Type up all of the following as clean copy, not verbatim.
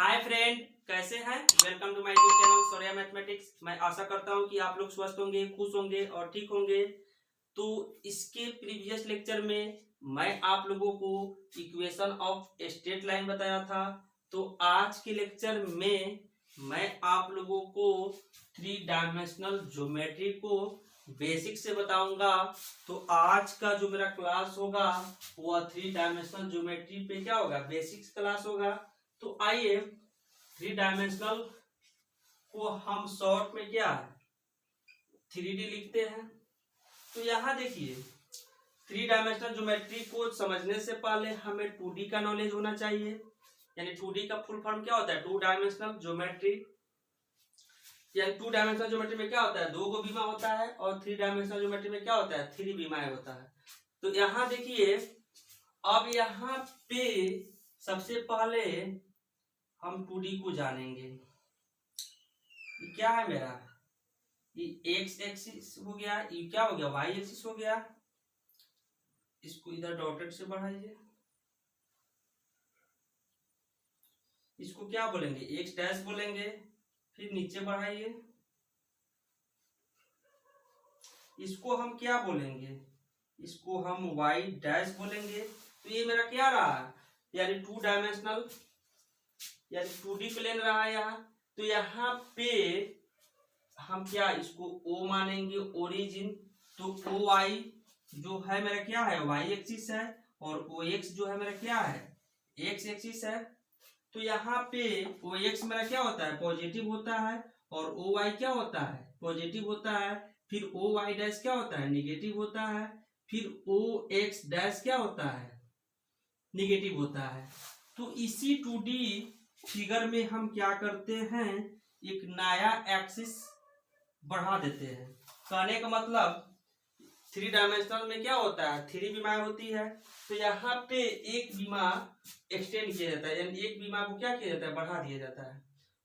हाय friend, कैसे हैं। Welcome to my YouTube channel सोरिया मैथमेटिक्स। मैं आशा करता हूं कि आप लोग स्वस्थ होंगे, खुश होंगे और ठीक होंगे। तो इसके प्रीवियस लेक्चर में मैं आप लोगों को इक्वेशन ऑफ स्ट्रेट लाइन बताया था। तो आज के लेक्चर में मैं आप लोगों को थ्री डायमेंशनल ज्योमेट्री को बेसिक से बताऊंगा। तो आज का जो मेरा क्लास होगा वह थ्री डायमेंशनल ज्योमेट्री पे क्या होगा, बेसिक्स क्लास होगा। तो आइए थ्री डायमेंशनल को हम शॉर्ट में क्या थ्री डी लिखते हैं। तो यहाँ देखिए, थ्री डायमेंशनल ज्योमेट्री को समझने से पहले हमें टू डी का नॉलेज होना चाहिए। यानी टू डी का फुल फॉर्म क्या होता है, टू डायमेंशनल ज्योमेट्री। यानी टू डायमेंशनल ज्योमेट्री में क्या होता है, दो गो बीमा होता है, और थ्री डायमेंशनल ज्योमेट्री में क्या होता है, थ्री बीमाएं होता है। तो यहाँ देखिए, अब यहाँ पे सबसे पहले हम टू डी को जानेंगे। ये क्या है मेरा, ये एक्स एक्सिस हो गया, ये क्या हो गया, वाई एक्सिस हो गया। इसको इधर डॉटेड से बढ़ाइए। इसको क्या बोलेंगे, एक्स डैश बोलेंगे। फिर नीचे बढ़ाइए, इसको हम क्या बोलेंगे, इसको हम वाई डैश बोलेंगे। तो ये मेरा क्या रहा, यानी टू डायमेंशनल, यानी टू डी प्लेन रहा यहाँ। तो यहाँ पे हम क्या इसको ओ मानेंगे, ओरिजिन। तो ओ आई जो है मेरा क्या है, वाई एक्सिस है, और ओ एक्स जो है मेरा क्या है, एक्स एक्सिस है। तो यहाँ पे ओ एक्स मेरा क्या होता है, पॉजिटिव होता है, और ओ वाई क्या होता है, पॉजिटिव होता है। फिर ओ वाई डैश क्या होता है, निगेटिव होता है। फिर ओ एक्स डैश क्या होता है, निगेटिव होता है। तो इसी टू डी फिगर में हम क्या करते हैं, एक नया एक्सिस बढ़ा देते हैं। कहने का मतलब थ्री डायमेंशनल में क्या होता है, थ्री बीमाएं होती है। तो यहाँ पे एक बीमा एक्सटेंड किया जाता है, यानी एक बीमा को क्या किया जाता है, बढ़ा दिया जाता है।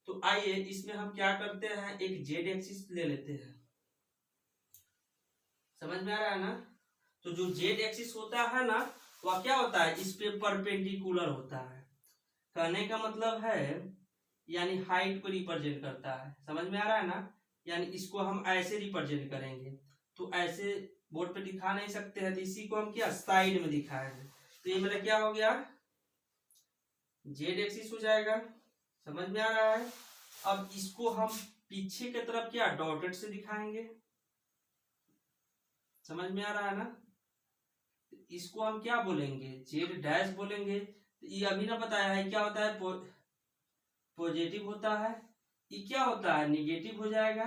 तो आइए इसमें हम क्या करते हैं, एक जेड एक्सिस ले लेते हैं। समझ में आ रहा है ना। तो जो जेड एक्सिस होता है ना, वह क्या होता है, इस पे परपेंडिकुलर होता है। कहने का मतलब है यानी हाइट को रिप्रेजेंट करता है। समझ में आ रहा है ना। यानी इसको हम ऐसे रिप्रेजेंट करेंगे। तो ऐसे बोर्ड पे दिखा नहीं सकते हैं, तो इसी को हम क्या साइड में दिखाएंगे। तो ये मेरा क्या हो गया, जेड एक्सिस हो जाएगा। समझ में आ रहा है। अब इसको हम पीछे की तरफ क्या डॉटेड से दिखाएंगे। समझ में आ रहा है ना। इसको हम क्या बोलेंगे, जेड डैश बोलेंगे। तो ये अभी ना बताया है क्या होता है, पॉजिटिव होता है। ये क्या होता है, निगेटिव हो जाएगा।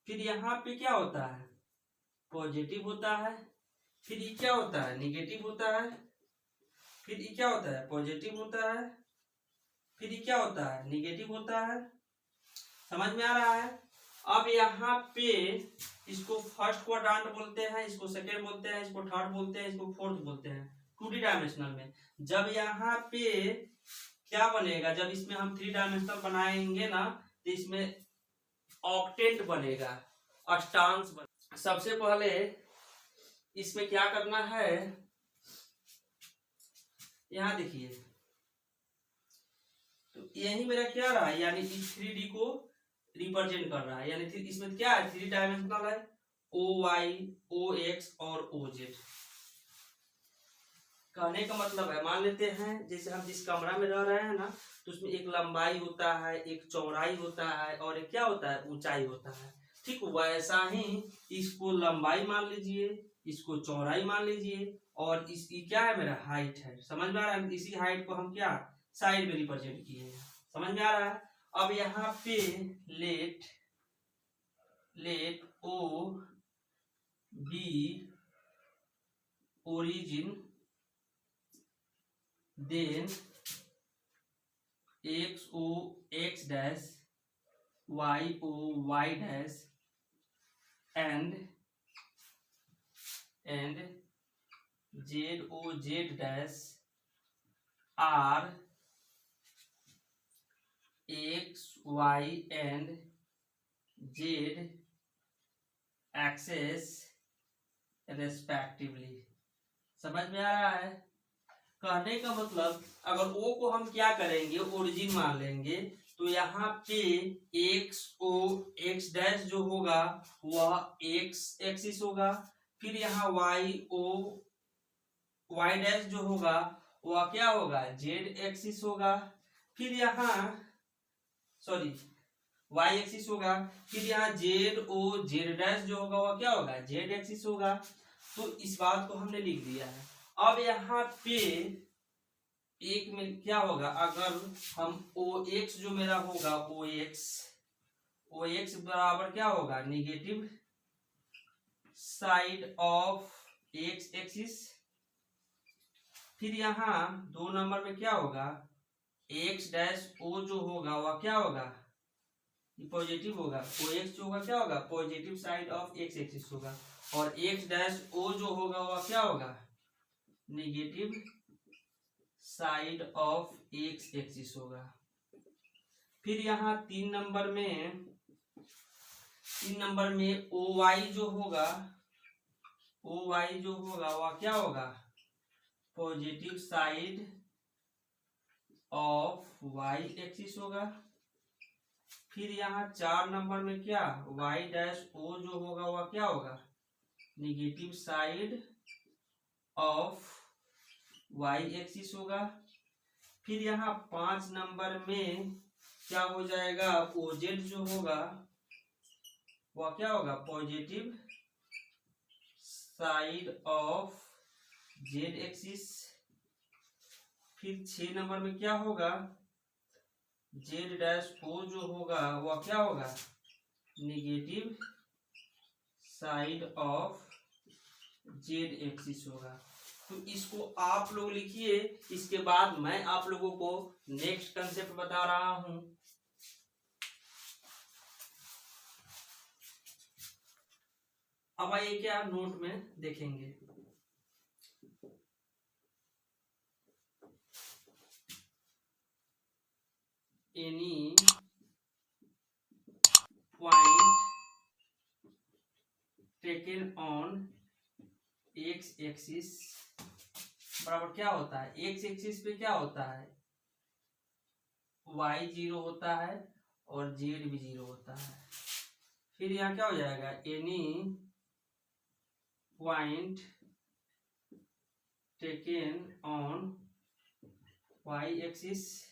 फिर यहाँ पे क्या होता है, पॉजिटिव होता है। फिर ये क्या होता है, निगेटिव होता है। फिर ये क्या होता है, पॉजिटिव होता है। फिर ये क्या होता है, निगेटिव होता है। समझ में आ रहा है। अब यहाँ पे इसको फर्स्ट क्वाड्रेंट बोलते हैं, इसको सेकेंड बोलते हैं, इसको थर्ड बोलते हैं, इसको फोर्थ बोलते हैं, टू डी डायमेंशनल में। जब यहाँ पे क्या बनेगा, जब इसमें हम थ्री डायमेंशनल बनाएंगे ना, तो इसमें ऑक्टेंट बनेगा, अष्टांश बनेगा। सबसे पहले इसमें क्या करना है, यहाँ देखिए, तो यही मेरा क्या रहा है, यानी इस थ्री डी को रिप्रेजेंट कर रहा है। यानी इसमें क्या है, थ्री डायमेंशनल है, ओ वाई, ओ एक्स और ओ जेड। कहने का मतलब है, मान लेते हैं जैसे हम जिस कमरा में रह रहे हैं ना, तो उसमें एक लंबाई होता है, एक चौड़ाई होता है, और एक क्या होता है, ऊंचाई होता है। ठीक वैसा ही इसको लंबाई मान लीजिए, इसको चौड़ाई मान लीजिए, और इसकी क्या है, मेरा हाइट है। समझ में आ रहा है। इसी हाइट को हम क्या साइड में रिप्रेजेंट किए हैं। समझ में आ रहा है। अब यहाँ पे let let O be origin, then x o x dash, y o y dash, and z o z dash are x y and z axis respectively। समझ में आ रहा है। कहने का मतलब अगर ओ को हम क्या करेंगे, ओरिजिन मान लेंगे, तो यहाँ पे एक्स डैश जो होगा वह एक्स एक्सिस होगा, फिर यहाँ वाई डैश जो होगा वह क्या होगा, जेड एक्सिस होगा, फिर यहाँ सॉरी वाई एक्सिस होगा, फिर यहाँ जेड डैश जो होगा वह क्या होगा, जेड एक्सिस होगा। तो इस बात को हमने लिख दिया है। अब यहाँ पे एक में क्या होगा, अगर हम ओ एक्स जो मेरा होगा ओ एक्स बराबर क्या होगा, negative side of x axis, फिर यहाँ 2 नंबर में क्या होगा, एक्स डैश ओ जो होगा वह क्या होगा, पॉजिटिव होगा, ओ एक्स जो होगा क्या होगा, positive side of x axis होगा, और एक्स डैश ओ जो होगा वह क्या होगा, negative side of x axis होगा। फिर यहाँ 3 नंबर में ओ वाई जो होगा वह क्या होगा, positive side of Y axis होगा। फिर यहाँ 4 नंबर में क्या, वाई डैश ओ जो होगा वह क्या होगा, negative side of Y axis होगा। फिर यहाँ 5 नंबर में क्या हो जाएगा, ओजेड जो होगा वह क्या होगा, positive side of Z axis. फिर 6 नंबर में क्या होगा, जेड डैश ओ जो होगा वह क्या होगा, negative side of Z axis होगा। तो इसको आप लोग लिखिए, इसके बाद मैं आप लोगों को नेक्स्ट कंसेप्ट बता रहा हूं। अब आइए क्या नोट में देखेंगे, any point taken on x axis बराबर क्या होता है, एक्स एक्सिस पे क्या होता है, वाई 0 होता है और जेड भी 0 होता है। फिर यहाँ क्या हो जाएगा, any point taken on Y axis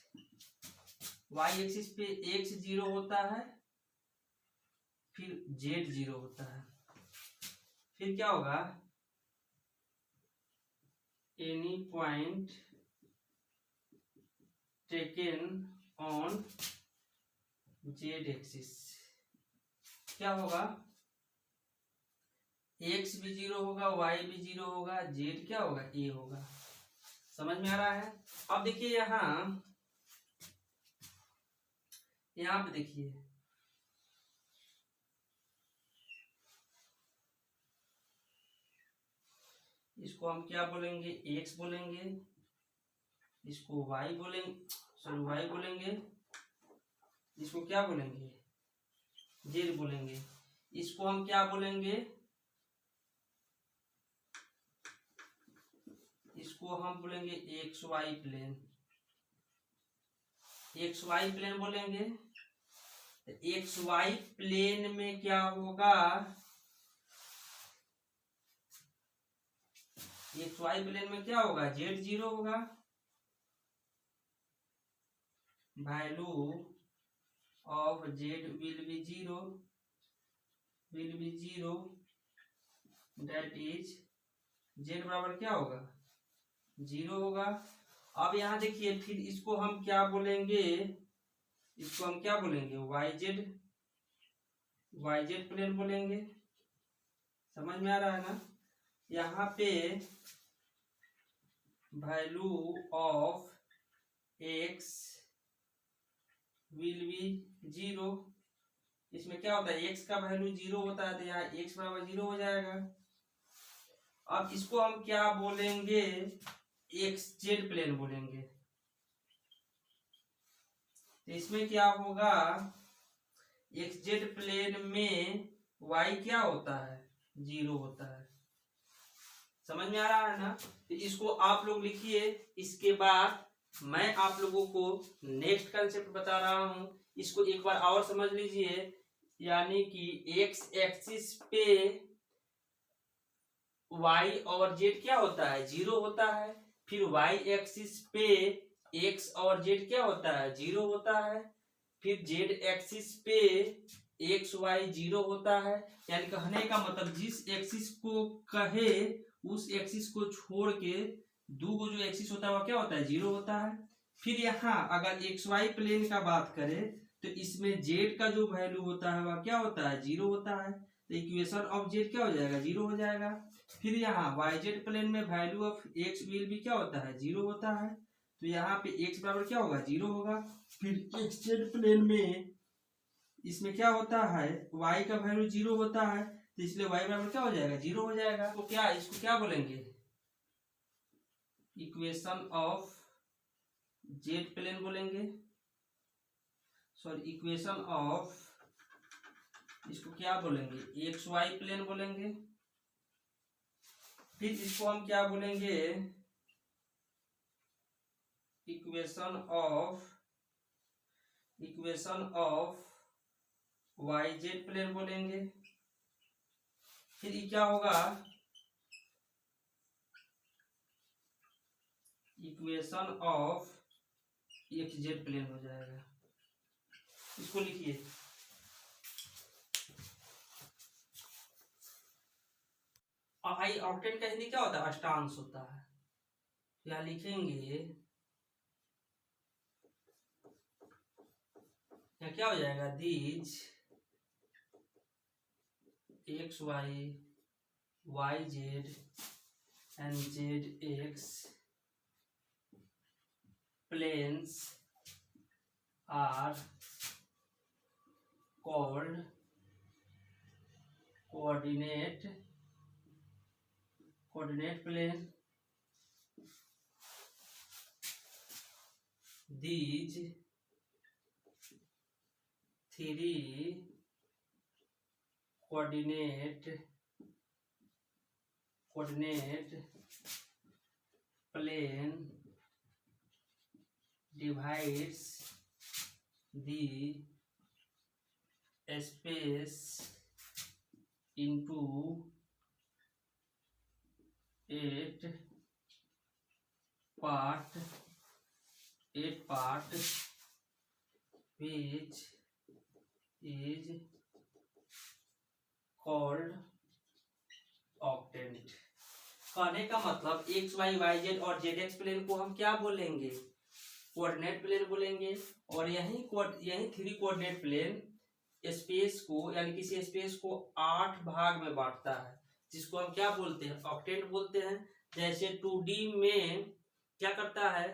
पे एक्स 0 होता है, फिर जेड 0 होता है। फिर क्या होगा, any point taken on Z axis क्या होगा, एक्स भी 0 होगा, वाई भी 0 होगा, जेड क्या होगा, ए होगा। समझ में आ रहा है। अब देखिए यहाँ पे देखिए, इसको हम क्या बोलेंगे, एक्स बोलेंगे, इसको वाई बोलेंगे, इसको क्या बोलेंगे, जेड बोलेंगे। इसको हम क्या बोलेंगे, इसको हम बोलेंगे एक्स वाई प्लेन बोलेंगे। एक्स वाई प्लेन में क्या होगा, एक्स वाई प्लेन में क्या होगा, जेड 0 होगा, value of Z will be 0 that is Z बराबर क्या होगा, 0 होगा। अब यहाँ देखिए, फिर इसको हम क्या बोलेंगे, वाई जेड प्लेन बोलेंगे। समझ में आ रहा है ना। यहाँ पे value of x will be 0, इसमें क्या होता है, एक्स का वैल्यू 0 होता है, तो यहाँ एक्स बराबर 0 हो जाएगा। अब इसको हम क्या बोलेंगे, एक्स जेड प्लेन बोलेंगे। तो इसमें क्या होगा, एक्स जेड प्लेन में वाई क्या होता है, 0 होता है। समझ में आ रहा है ना। तो इसको आप लोग लिखिए। इसके बाद मैं आप लोगों को नेक्स्ट कंसेप्ट बता रहा हूं, इसको एक बार और समझ लीजिए। यानी कि एक्स एक्सिस पे y और z क्या होता है, 0 होता है। फिर y एक्सिस पे x और z क्या होता है, 0 होता है। फिर z एक्सिस पे एक्स वाई 0 होता है। यानी कहने का मतलब जिस एक्सिस को कहे उस एक्सिस को छोड़ के दो जो एक्सिस होता है वह क्या होता है, 0 होता है। फिर यहाँ अगर एक्स वाई प्लेन का बात करें तो इसमें z का जो वैल्यू होता है वह क्या होता है, 0 होता है। तो इक्वेशन ऑफ z क्या हो जाएगा, 0 हो जाएगा। फिर यहाँ वाई जेड प्लेन में वैल्यू ऑफ एक्स विल भी क्या होता है, 0 होता है। तो यहाँ पे x बराबर क्या होगा, 0 होगा। फिर एक्स जेड प्लेन में इसमें क्या होता है, y का वैल्यू 0 होता है, तो इसलिए y बराबर क्या हो जाएगा, 0 हो जाएगा। तो क्या इसको क्या बोलेंगे, इक्वेशन ऑफ जेड प्लेन बोलेंगे। सॉरी, इक्वेशन ऑफ इसको क्या बोलेंगे, एक्स वाई प्लेन बोलेंगे। फिर इसको हम क्या बोलेंगे, equation of Y Z plane बोलेंगे। फिर ये क्या होगा, equation of X Z plane हो जाएगा। इसको लिखिए। आई ऑक्टेट का हिंदी क्या होता है, अष्टांश होता है। क्या लिखेंगे, क्या हो जाएगा, these X Y Y Z and Z X planes are called coordinate plane. These three coordinate plane divides the space into 8 part which is called octant। कहने का मतलब एक्स वाई वाई जेड और जेड एक्स प्लेन को हम क्या बोलेंगे, coordinate plane बोलेंगे। और यही 3 कोऑर्डिनेट प्लेन स्पेस को यानी किसी स्पेस को 8 भाग में बांटता है, जिसको हम क्या बोलते हैं, ऑक्टेंट बोलते हैं। जैसे 2D में क्या करता है,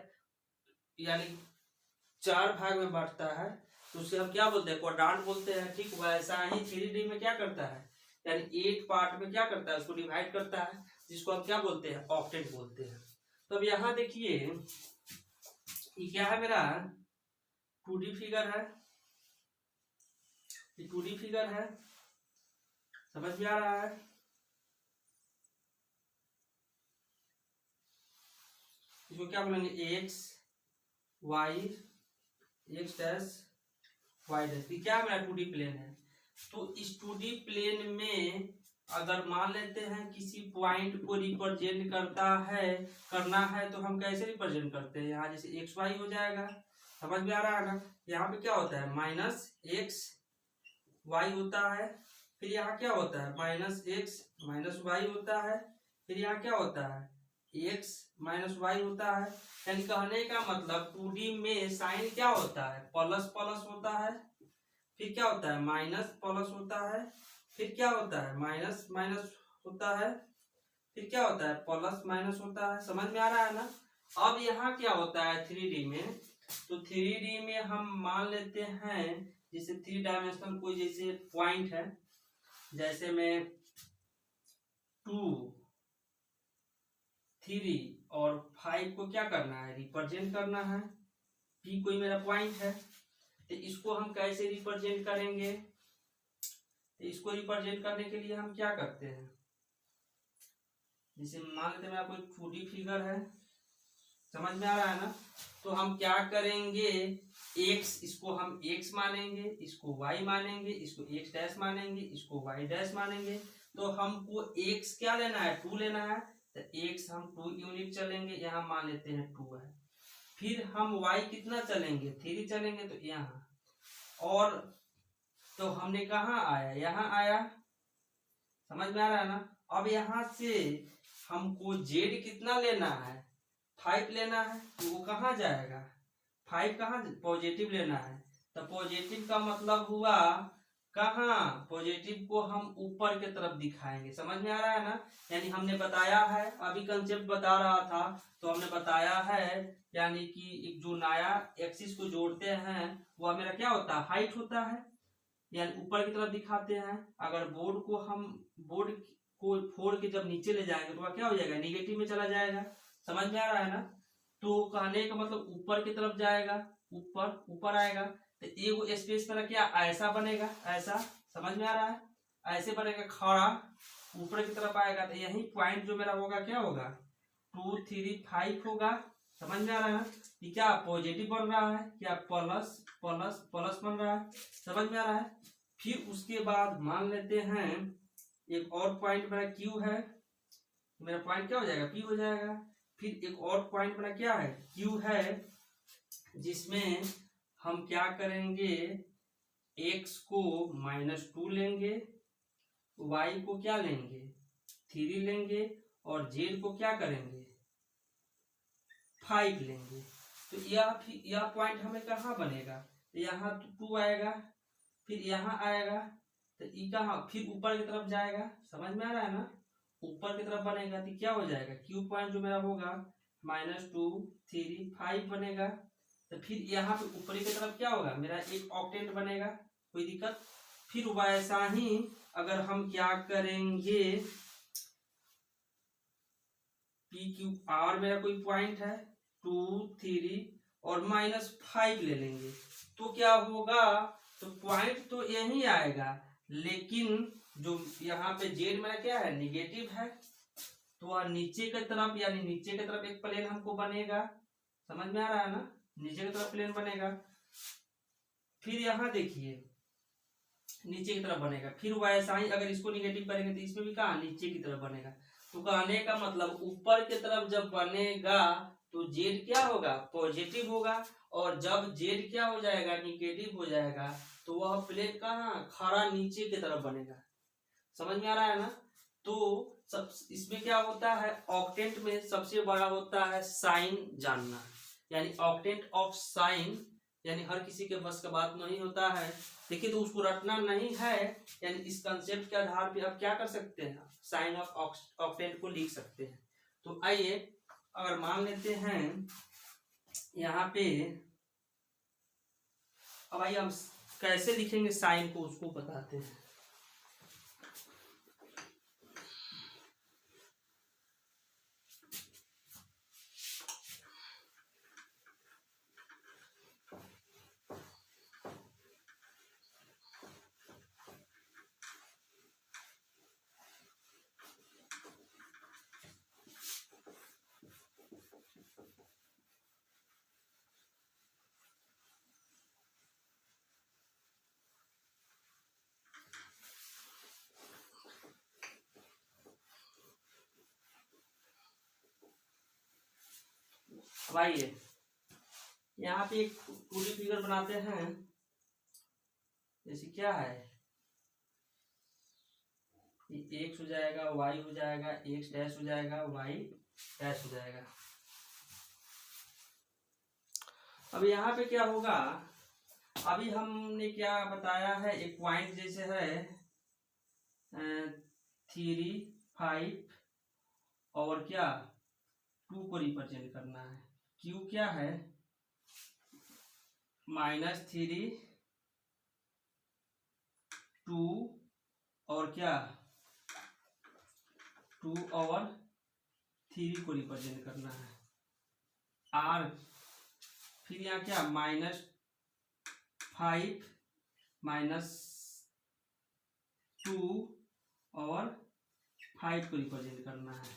यानी 4 भाग में बांटता है, तो उसे हम क्या बोलते हैं, क्वाड्रांट बोलते हैं। ठीक वैसा ही 3D में क्या करता है, यानी 8 पार्ट में क्या करता है, उसको डिवाइड करता है, जिसको हम क्या बोलते हैं, ऑक्टेंट बोलते हैं। तो अब यहाँ देखिए ये क्या है, मेरा 2D फिगर है, ये 2D फिगर है, समझ में आ रहा है। इसको क्या बोलेंगे, X Y X dash Y dash. क्या है, मेरा 2D प्लेन है। तो इस 2D प्लेन में अगर मान लेते हैं किसी पॉइंट को रिप्रेजेंट करना है तो हम कैसे रिप्रेजेंट करते हैं, यहाँ जैसे एक्स वाई हो जाएगा, समझ में आ रहा है ना। यहाँ पे क्या होता है, माइनस एक्स वाई होता है। फिर यहाँ क्या होता है, माइनस एक्स माइनस वाई होता है। फिर यहाँ क्या होता है, एक्स माइनस वाई होता है। यानी कहने का मतलब 2D में साइन क्या होता है, प्लस प्लस होता है। फिर क्या होता है, माइनस प्लस होता है। फिर क्या होता है, माइनस माइनस होता है। फिर क्या होता है, प्लस माइनस होता है। समझ में आ रहा है ना। अब यहाँ क्या होता है 3D में, तो 3D में हम मान लेते हैं जैसे 3 डायमेंशनल कोई जैसे पॉइंट है, जैसे में 2 3 और 5 को क्या करना है, रिप्रेजेंट करना है। P कोई मेरा पॉइंट है, तो इसको हम कैसे रिप्रेजेंट करेंगे, तो इसको रिप्रेजेंट करने के लिए हम क्या करते हैं, जैसे मान लेते मेरा कोई 2D फिगर है, समझ में आ रहा है ना। तो हम क्या करेंगे, x इसको हम x मानेंगे, इसको y मानेंगे, इसको x डैश मानेंगे, इसको y डैश मानेंगे। तो हमको x क्या लेना है, 2 लेना है, तो x हम 2 यूनिट चलेंगे, यहाँ मान लेते हैं 2 है। फिर हम y कितना चलेंगे, 3 चलेंगे, तो यहाँ और तो हमने कहाँ आया, यहाँ आया, समझ में आ रहा है ना। अब यहाँ से हमको z कितना लेना है, 5 लेना है, तो वो कहाँ जाएगा, 5 कहाँ, पॉजिटिव लेना है। तो पॉजिटिव का मतलब हुआ कहाँ, पॉजिटिव को हम ऊपर के तरफ दिखाएंगे, समझ में आ रहा है ना। यानी हमने बताया है, अभी कंसेप्ट बता रहा था, तो हमने बताया है यानी कि एक जो नया एक्सिस को जोड़ते हैं वह मेरा क्या होता है, हाइट होता है, यानी ऊपर की तरफ दिखाते हैं। अगर बोर्ड को हम बोर्ड को फोड़ के जब नीचे ले जाएंगे तो वह क्या हो जाएगा, निगेटिव में चला जाएगा, समझ में आ रहा है ना। तो कहने का मतलब ऊपर की तरफ जाएगा, ऊपर ऊपर आएगा, तो एगो स्पेस मेरा क्या ऐसा बनेगा, ऐसा, समझ में आ रहा है, ऐसे बनेगा खड़ा, ऊपर की तरफ आएगा। तो यही पॉइंट जो मेरा होगा क्या होगा, 2 3 5 होगा, समझ में आ रहा है ना। ये क्या पॉजिटिव बन रहा है, क्या प्लस प्लस प्लस बन रहा है, समझ में आ रहा है। फिर उसके बाद मान लेते हैं एक और पॉइंट मेरा क्यू है, मेरा पॉइंट क्या हो जाएगा, पी हो जाएगा। फिर एक और पॉइंट मेरा क्या है, क्यू है, जिसमें हम क्या करेंगे, x को -2 लेंगे, y को क्या लेंगे, 3 लेंगे, और z को क्या करेंगे, 5 लेंगे। तो यह पॉइंट हमें कहाँ बनेगा, तो यहाँ 2 आएगा, फिर यहाँ आएगा, तो ये कहाँ, फिर ऊपर की तरफ जाएगा, समझ में आ रहा है ना, ऊपर की तरफ बनेगा। तो क्या हो जाएगा, क्यू पॉइंट जो मेरा होगा -2 3 5 बनेगा। तो फिर यहाँ पे ऊपरी की तरफ क्या होगा, मेरा एक ऑक्टेंट बनेगा, कोई दिक्कत। फिर वैसा ही अगर हम क्या करेंगे, पी क्यू आर मेरा कोई पॉइंट है, 2 3 और -5 ले लेंगे, तो क्या होगा, तो पॉइंट तो यही आएगा, लेकिन जो यहाँ पे जेड मेरा क्या है, निगेटिव है, तो वह नीचे की तरफ, यानी नीचे की तरफ एक प्लेन हमको बनेगा, समझ में आ रहा है ना, नीचे की तरफ प्लेन बनेगा। फिर यहाँ देखिए नीचे की तरफ बनेगा, फिर वैसा ही अगर इसको निगेटिव करेंगे तो इसमें भी कहा नीचे की तरफ बनेगा। तो कहने का मतलब ऊपर की तरफ जब बनेगा तो जेड क्या होगा, पॉजिटिव होगा, और जब जेड क्या हो जाएगा, निगेटिव हो जाएगा, तो वह प्लेन कहाँ खड़ा नीचे की तरफ बनेगा, समझ में आ रहा है ना। तो सब इसमें क्या होता है, ऑक्टेंट में सबसे बड़ा होता है साइन जानना, यानी ऑक्टेंट ऑफ साइन, यानी हर किसी के बस का बात नहीं होता है, देखिए तो उसको रटना नहीं है, यानी इस कंसेप्ट के आधार पे आप क्या कर सकते हैं, साइन ऑफ ऑक्टेंट को लिख सकते हैं। तो आइए अगर मान लेते हैं यहाँ पे, अब आइए हम कैसे लिखेंगे साइन को उसको बताते हैं। अब आइए यहाँ पे एक 2D फिगर बनाते हैं, जैसे क्या है, एक्स हो जाएगा, वाई हो जाएगा, एक्स डैश हो जाएगा, वाई डैश हो जाएगा। अब यहाँ पे क्या होगा, अभी हमने क्या बताया है, एक पॉइंट जैसे है 3 5 और क्या 2 को रिप्रेजेंट करना है, क्यू क्या है -3 2 और क्या 2 और 3 को रिप्रेजेंट करना है, आर फिर यहाँ क्या -5 -2 और 5 को रिप्रेजेंट करना है।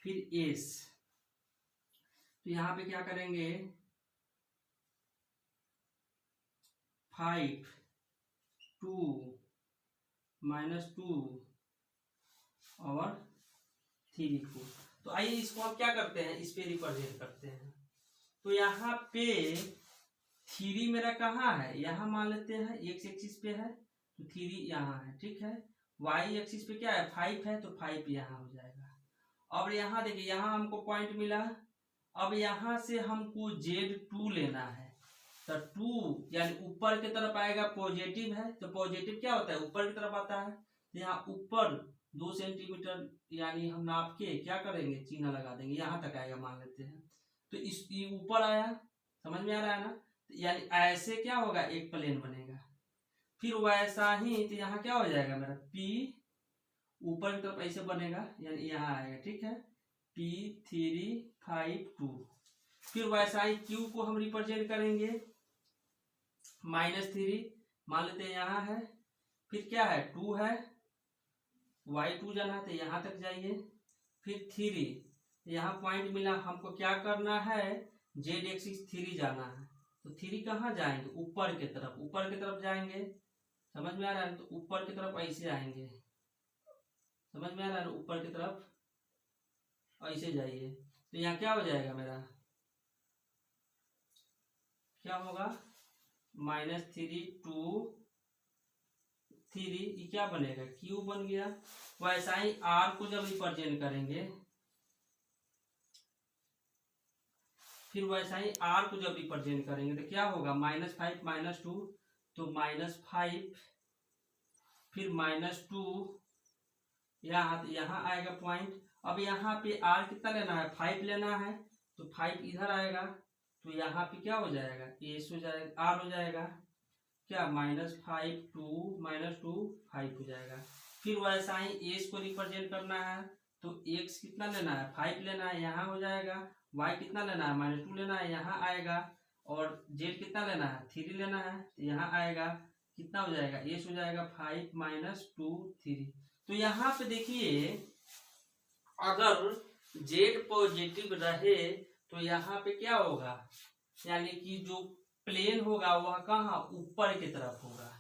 फिर एस। तो यहाँ पे क्या करेंगे 5 2 -2 और 3 4। तो आइए इसको हम क्या करते हैं, इस पे रिप्रेजेंट करते हैं। तो यहाँ पे 3 मेरा कहाँ है, यहाँ मान लेते हैं एक्स एक्सिस पे है तो 3 यहाँ है, ठीक है। वाई एक्सिस पे क्या है 5 है तो 5 यहाँ हो जाएगा। अब यहाँ देखिए यहाँ हमको पॉइंट मिला। अब यहाँ से हमको Z2 लेना है तो 2 यानी ऊपर की तरफ आएगा, पॉजिटिव है तो पॉजिटिव क्या होता है ऊपर की तरफ आता है। तो यहाँ ऊपर 2 सेंटीमीटर यानी हम नाप के क्या करेंगे चिन्ह लगा देंगे, यहाँ तक आएगा मान लेते हैं। तो इस ऊपर आया, समझ में आ रहा है ना। यानी ऐसे क्या होगा एक प्लेन बनेगा। फिर वैसा ही तो यहाँ क्या हो जाएगा मेरा P ऊपर की तरफ ऐसे बनेगा यानी यहाँ आएगा, ठीक है। P3 5 2। फिर वैसा ही Q को हम रिप्रेजेंट करेंगे -3 मान लेते हैं यहाँ है। फिर क्या है 2 है, Y2 जाना है तो यहाँ तक जाइए। फिर 3 यहाँ पॉइंट मिला, हमको क्या करना है Z एक्सिस 3 जाना है। तो 3 कहाँ जाएंगे ऊपर की तरफ, ऊपर की तरफ जाएंगे, समझ में आ रहा है। तो ऊपर की तरफ ऐसे आएंगे, समझ में आ रहा है, ऊपर की तरफ ऐसे जाइए। तो यहाँ क्या हो जाएगा मेरा, क्या होगा -3 2 3 ये क्या बनेगा Q बन गया। वैसा ही R को जब रिप्रेजेंट करेंगे, फिर वैसा ही R को जब रिप्रेजेंट करेंगे तो क्या होगा -5 -2 तो -5 फिर -2 यहाँ आएगा पॉइंट। अब यहाँ पे R कितना लेना है 5 लेना है तो 5 इधर आएगा तो यहाँ पे क्या हो जाएगा एस हो जाएगा, R हो जाएगा क्या -5 2 -2 5 हो जाएगा। फिर वैसा ही एस को रिप्रेजेंट करना है तो x कितना लेना है 5 लेना है, यहाँ हो जाएगा। y कितना लेना है -2 लेना है, यहाँ आएगा। और z कितना लेना है 3 लेना है तो यहाँ आएगा, कितना हो जाएगा एस हो जाएगा 5 -2 3। तो यहाँ पे देखिए अगर z पॉजिटिव रहे तो यहाँ पे क्या होगा, यानी कि जो प्लेन होगा वह कहाँ ऊपर की तरफ होगा।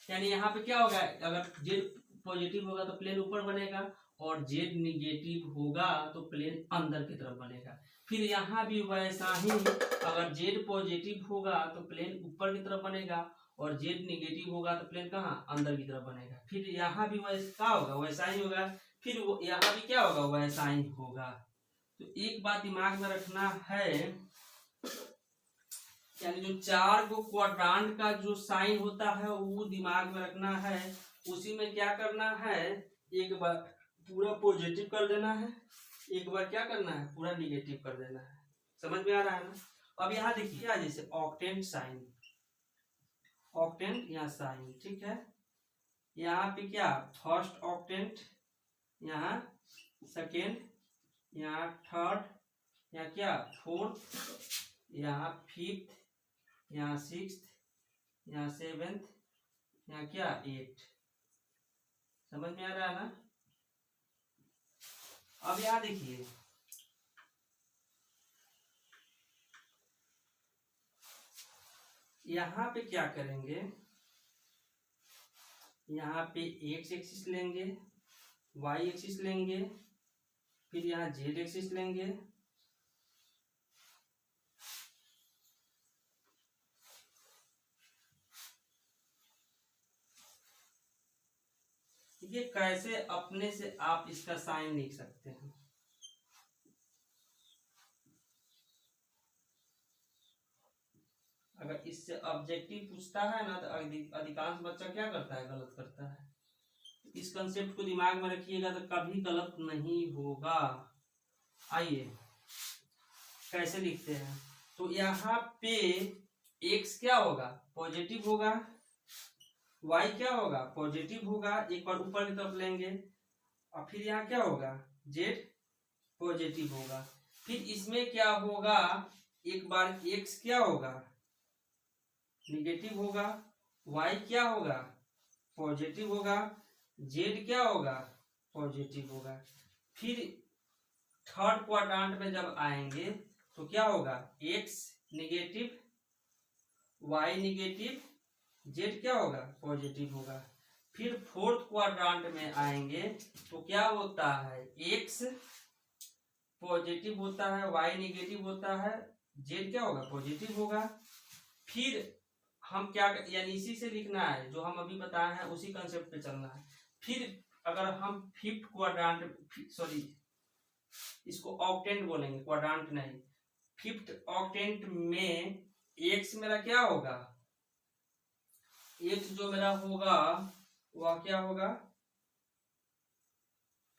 यानी यहाँ पे क्या होगा अगर z पॉजिटिव होगा तो प्लेन ऊपर बनेगा और z निगेटिव होगा तो प्लेन अंदर की तरफ बनेगा। फिर यहाँ भी वैसा ही अगर z पॉजिटिव होगा तो प्लेन ऊपर की तरफ बनेगा और z निगेटिव होगा तो प्लेन कहाँ अंदर की तरफ बनेगा। फिर यहाँ भी वैसा होगा, वैसा ही होगा। फिर यहाँ भी क्या होगा वैसा ही होगा। तो एक बात दिमाग में रखना है, यानी जो 4 को क्वाड्रांट का जो साइन होता है वो दिमाग में रखना है। उसी में क्या करना है एक बार पूरा पॉजिटिव कर देना है, एक बार क्या करना है पूरा निगेटिव कर देना है। समझ में आ रहा है ना। अब यहाँ देखिए जैसे ऑक्टेंट साइन, ऑक्टेंट यहाँ साइन, ठीक है। यहाँ पे क्या फर्स्ट ऑक्टेंट, यहाँ सेकेंड, यहाँ थर्ड, यहाँ क्या फोर्थ, यहाँ फिफ्थ, यहाँ सिक्स्थ, यहाँ सेवेंथ, यहाँ क्या 8। समझ में आ रहा है ना। अब यहाँ देखिए यहाँ पे क्या करेंगे, यहाँ पे एक्स एक्सिस लेंगे, वाई एक्सिस लेंगे, फिर यहाँ जेड एक्सिस लेंगे, ये कैसे अपने से आप इसका साइन लिख सकते हैं। अगर इससे ऑब्जेक्टिव पूछता है ना तो अधिकांश बच्चा क्या करता है गलत करता है। इस कंसेप्ट को दिमाग में रखिएगा तो कभी गलत नहीं होगा। आइए कैसे लिखते हैं। तो यहाँ पे x क्या होगा पॉजिटिव होगा, y क्या होगा पॉजिटिव होगा, एक बार ऊपर की तरफ लेंगे और फिर यहाँ क्या होगा z पॉजिटिव होगा। फिर इसमें क्या होगा एक बार x क्या होगा निगेटिव होगा, y क्या होगा पॉजिटिव होगा, z क्या होगा पॉजिटिव होगा। फिर थर्ड क्वाड्रेंट में जब आएंगे तो क्या होगा, X negative, Y negative, Z क्या होगा, पॉजिटिव होगा। फिर फोर्थ क्वाड्रेंट में आएंगे तो क्या होता है, एक्स पॉजिटिव होता है, वाई निगेटिव होता है, जेड क्या होगा, पॉजिटिव होगा। फिर हम क्या, यानी इसी से लिखना है जो हम अभी बताए हैं, उसी कंसेप्ट पे चलना है। फिर अगर हम फिफ्थ क्वाड्रेंट, सॉरी इसको ऑक्टेंट बोलेंगे, क्वाड्रेंट नहीं, फिफ्थ ऑक्टेंट में एक्स मेरा क्या होगा, एक्स जो मेरा होगा वह क्या होगा,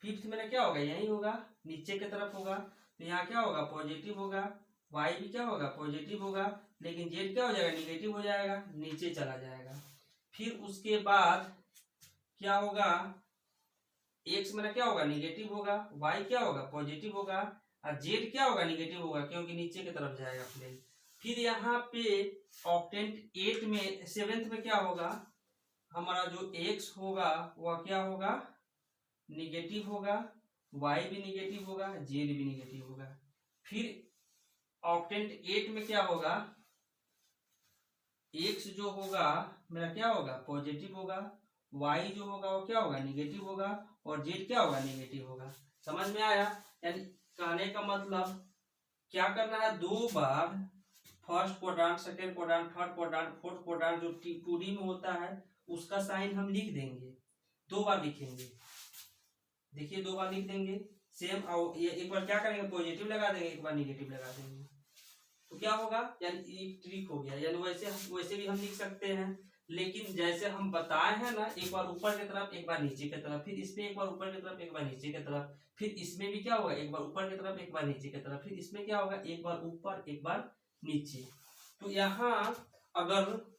फिफ्थ मेरा क्या होगा, यही होगा, नीचे की तरफ होगा। तो यहाँ क्या होगा, पॉजिटिव होगा, वाई भी क्या होगा, पॉजिटिव होगा, लेकिन जेड क्या हो जाएगा, निगेटिव हो जाएगा, नीचे चला जाएगा। फिर उसके बाद क्या होगा, एक्स मेरा क्या होगा, निगेटिव होगा, वाई क्या होगा, पॉजिटिव होगा, और जेड क्या होगा, निगेटिव होगा, क्योंकि नीचे की तरफ जाएगा प्लेन। फिर यहाँ पे ऑक्टेंट 8 में, 7th में क्या होगा, हमारा जो एक्स होगा वह क्या होगा, निगेटिव होगा, वाई भी निगेटिव होगा, जेड भी निगेटिव होगा। फिर ऑक्टेंट 8 में क्या होगा, एक्स जो होगा मेरा क्या होगा, पॉजिटिव होगा, वाई जो होगा वो क्या होगा, निगेटिव होगा, और जेड क्या होगा, निगेटिव होगा। समझ में आया? यानी कहने का मतलब क्या करना है, दो बार first quadrant, second quadrant, third quadrant, fourth quadrant जो 2D में होता है उसका साइन हम लिख देंगे, दो बार लिखेंगे। देखिए दो बार लिख देंगे सेम, और ये एक बार क्या करेंगे, पॉजिटिव लगा देंगे, एक बार निगेटिव लगा देंगे, तो क्या होगा, यानी एक ट्रिक हो गया। यानी वैसे भी हम लिख सकते हैं, लेकिन जैसे हम बताए हैं ना, एक बार ऊपर की तरफ, एक बार नीचे की तरफ, फिर इसमें एक बार ऊपर की तरफ, एक बार नीचे की तरफ, फिर इसमें भी क्या होगा, एक बार ऊपर की तरफ, एक बार नीचे की तरफ, फिर इसमें क्या होगा, एक बार ऊपर, एक बार नीचे। तो यहाँ अगर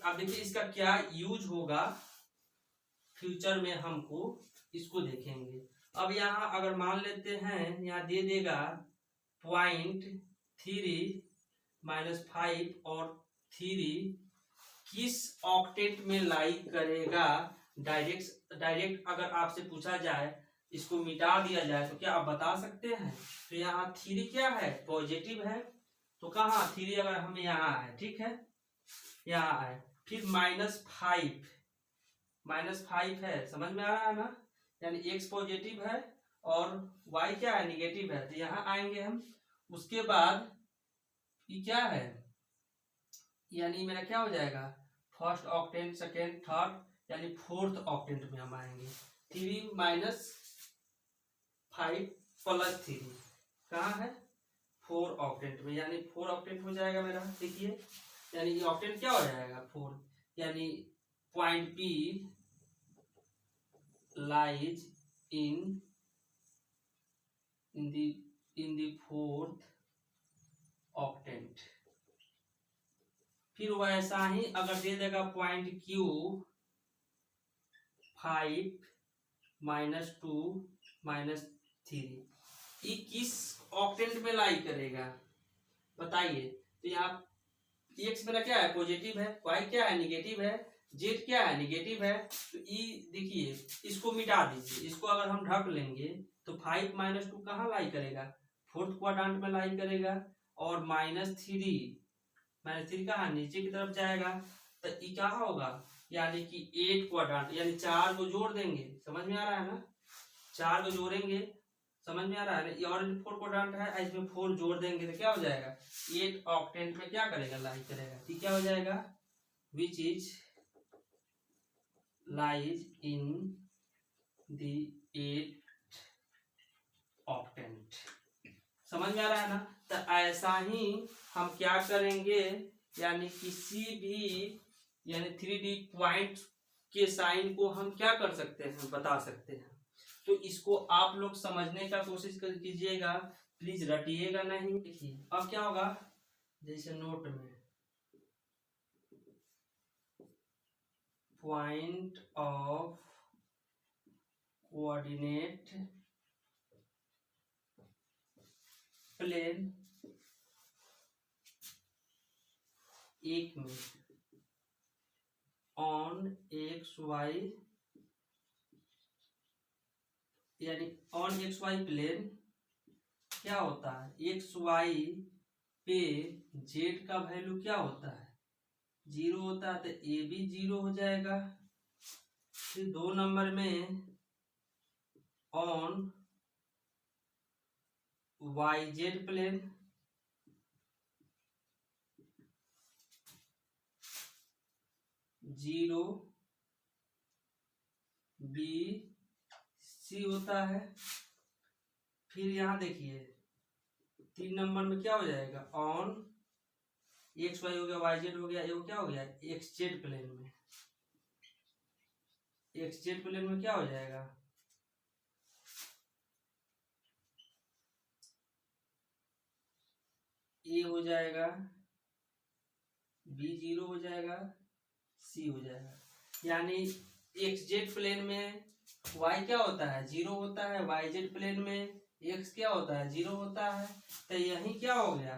अब देखिए इसका क्या यूज होगा फ्यूचर में, हमको इसको देखेंगे। अब यहाँ अगर मान लेते हैं, यहाँ दे देगा 0.3 -5 और 3 किस ऑक्टेट में लाई करेगा, डायरेक्ट अगर आपसे पूछा जाए, इसको मिटा दिया जाए तो क्या आप बता सकते हैं? तो यहाँ 3 क्या है, पॉजिटिव है, तो कहाँ 3 अगर हमें यहाँ है, ठीक है, यहाँ है। फिर -5 है, समझ में आ रहा है ना, यानी एक्स पॉजिटिव है और वाई क्या है, निगेटिव है, तो यहाँ आएंगे हम। उसके बाद ये क्या है, यानी मेरा क्या हो जाएगा, फर्स्ट ऑक्टेंट, सेकेंड, थर्ड, यानी फोर्थ ऑक्टेंट में हम आएंगे। 3 - 5 + 3 कहाँ है, 4 ऑक्टेंट में, यानी 4 ऑक्टेंट हो जाएगा मेरा। देखिए यानी ये ऑक्टेंट क्या हो जाएगा, 4, यानी point P lies in the fourth octant। फिर वैसा ही अगर दे देगा पॉइंट Q 5 -2 -3, ये किस ऑक्टेंट में लाई करेगा बताइए। तो यहाँ एक्स मेरा क्या है, पॉजिटिव है, वाई क्या है, निगेटिव है, जेड क्या है, निगेटिव है। तो ये देखिए इसको मिटा दीजिए, इसको अगर हम ढक लेंगे तो 5 -2 कहाँ लाई करेगा, फोर्थ क्वाड्रेंट में लाई करेगा, और -3 कहाँ, नीचे की तरफ जाएगा। तो ये क्या होगा, यानी कि 8 क्वाड्रेंट, यानी 4 को जोड़ देंगे, समझ में आ रहा है ना, 4 को जोड़ेंगे, समझ में आ रहा है ना, ये और 4 क्वाड्रेंट है, इसमें 4 जोड़ देंगे तो क्या हो जाएगा, 8 ऑक्टेंट में क्या करेगा, लाई करेगा। ठीक, क्या हो जाएगा, which is lies in the 8th octant. समझ में आ रहा है ना। तो ऐसा ही हम क्या करेंगे, यानी किसी भी, यानी 3D पॉइंट के साइन को हम क्या कर सकते हैं, बता सकते हैं। तो इसको आप लोग समझने का कोशिश कीजिएगा, प्लीज रटिएगा नहीं। देखिए अब क्या होगा, जैसे नोट में पॉइंट ऑफ कोऑर्डिनेट प्लेन एक में ऑन XY, यानी ऑन XY प्लेन क्या होता है, एक्स वाई पे जेड का वैल्यू क्या होता है, 0 होता है, तो ए भी 0 हो जाएगा। फिर 2 नंबर में on Y Z plane, zero B C होता है। फिर यहाँ देखिए 3 नंबर में क्या हो जाएगा, ऑन एक्स वाई हो गया, वाई जेड हो गया, ये क्या हो गया, एक्स जेड प्लेन में, एक्स जेड प्लेन में क्या हो जाएगा, ए हो जाएगा, बी 0 हो जाएगा, सी हो जाएगा। यानी एक्स जेड प्लेन में वाई क्या होता है, 0 होता है, वाई जेड प्लेन में एक्स क्या होता है, 0 होता है। तो यही क्या हो गया,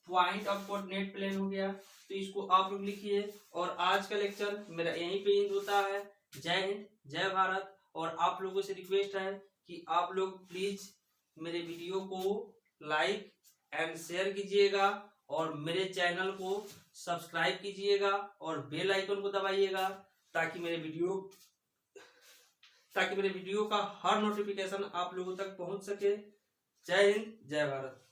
पॉइंट ऑफ कोऑर्डिनेट प्लेन हो गया। तो इसको आप लोग लिखिए। और आज का लेक्चर मेरा यहीं पे एंड होता है। जय हिंद, जय भारत। और आप लोगों से रिक्वेस्ट है कि आप लोग प्लीज मेरे वीडियो को लाइक एंड शेयर कीजिएगा और मेरे चैनल को सब्सक्राइब कीजिएगा और बेल आइकन को दबाइएगा ताकि मेरे वीडियो का हर नोटिफिकेशन आप लोगों तक पहुंच सके। जय हिंद, जय भारत।